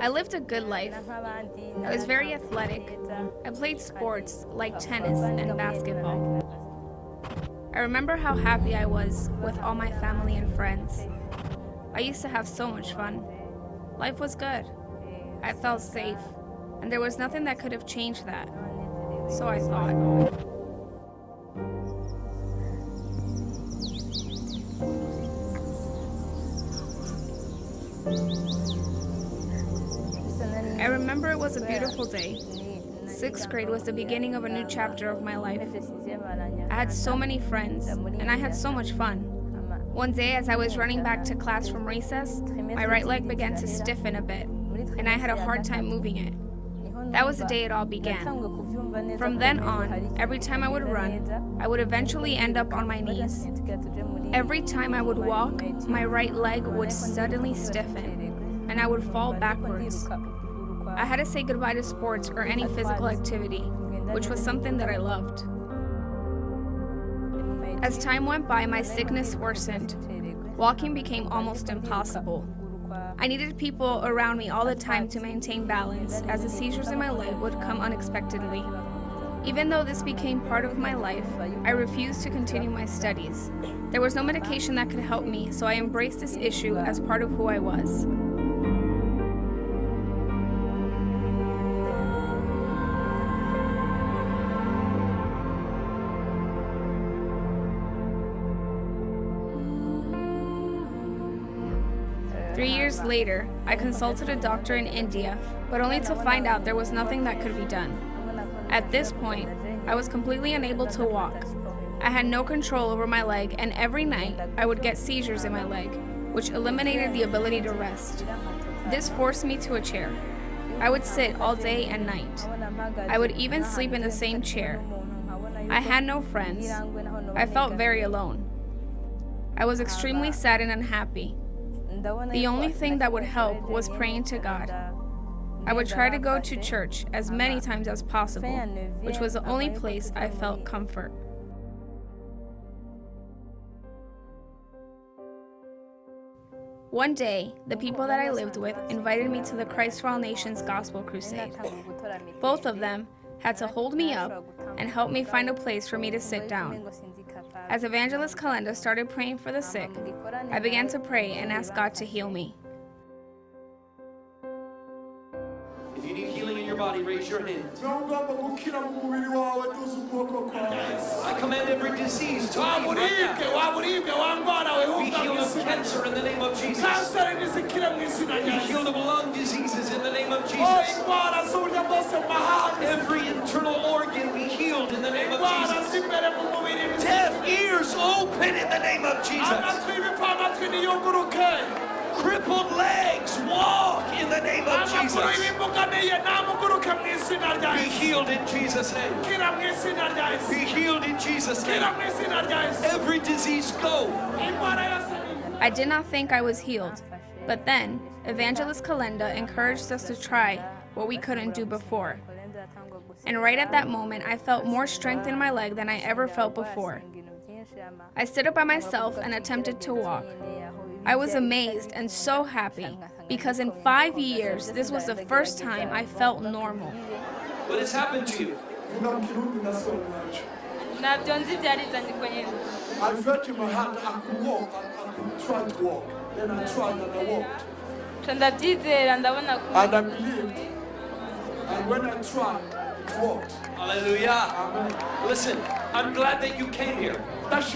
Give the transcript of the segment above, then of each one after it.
I lived a good life. I was very athletic. I played sports like tennis and basketball. I remember how happy I was with all my family and friends. I used to have so much fun. Life was good. I felt safe, and there was nothing that could have changed that. So I thought. I remember it was a beautiful day. Sixth grade was the beginning of a new chapter of my life. I had so many friends, and I had so much fun. One day, as I was running back to class from recess, my right leg began to stiffen a bit, and I had a hard time moving it. That was the day it all began. From then on, every time I would run, I would eventually end up on my knees. Every time I would walk, my right leg would suddenly stiffen, and I would fall backwards. I had to say goodbye to sports or any physical activity, which was something that I loved. As time went by, my sickness worsened. Walking became almost impossible. I needed people around me all the time to maintain balance, as the seizures in my leg would come unexpectedly. Even though this became part of my life, I refused to continue my studies. There was no medication that could help me, so I embraced this issue as part of who I was. Three years later, I consulted a doctor in India, but only to find out there was nothing that could be done. At this point, I was completely unable to walk. I had no control over my leg, and every night I would get seizures in my leg, which eliminated the ability to rest. This forced me to a chair. I would sit all day and night. I would even sleep in the same chair. I had no friends. I felt very alone. I was extremely sad and unhappy. The only thing that would help was praying to God. I would try to go to church as many times as possible, which was the only place I felt comfort. One day, the people that I lived with invited me to the Christ for All Nations Gospel Crusade. Both of them had to hold me up and help me find a place for me to sit down. As Evangelist Kalenda started praying for the sick, I began to pray and ask God to heal me. If you need healing in your body, raise your hand. I command every disease to leave right now. Be healed of cancer in the name of Jesus. Be healed of lung diseases in the name of Jesus. Every internal organ be healed in the name of Jesus. Deaf ears open in the name of Jesus. Crippled legs walk in the name of Jesus. Be healed in Jesus' name. Be healed in Jesus' name. Every disease go. I did not think I was healed, but then Evangelist Kalenda encouraged us to try what we couldn't do before. And right at that moment, I felt more strength in my leg than I ever felt before. I stood up by myself and attempted to walk. I was amazed and so happy because in 5 years, this was the first time I felt normal. What has happened to you? I felt in my hand I could walk, I could try to walk. Then I tried and I walked. And I believed. And when I tried, it worked. Hallelujah. Amen. Listen, I'm glad that you came here. Because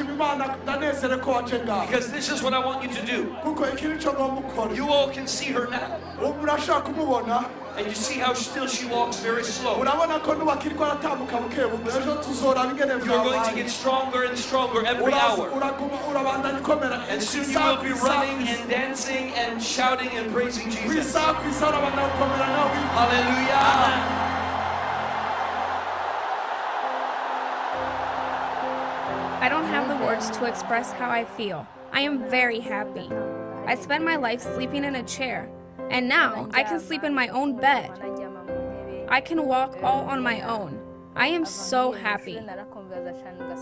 this is what I want you to do. You all can see her now. And you see how still she walks very slow. You're going to get stronger and stronger every hour. And soon you will be running and dancing and shouting and praising Jesus. Hallelujah. I don't have the words to express how I feel. I am very happy. I spent my life sleeping in a chair, and now I can sleep in my own bed. I can walk all on my own. I am so happy.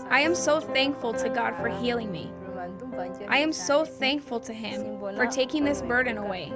I am so thankful to God for healing me. I am so thankful to Him for taking this burden away.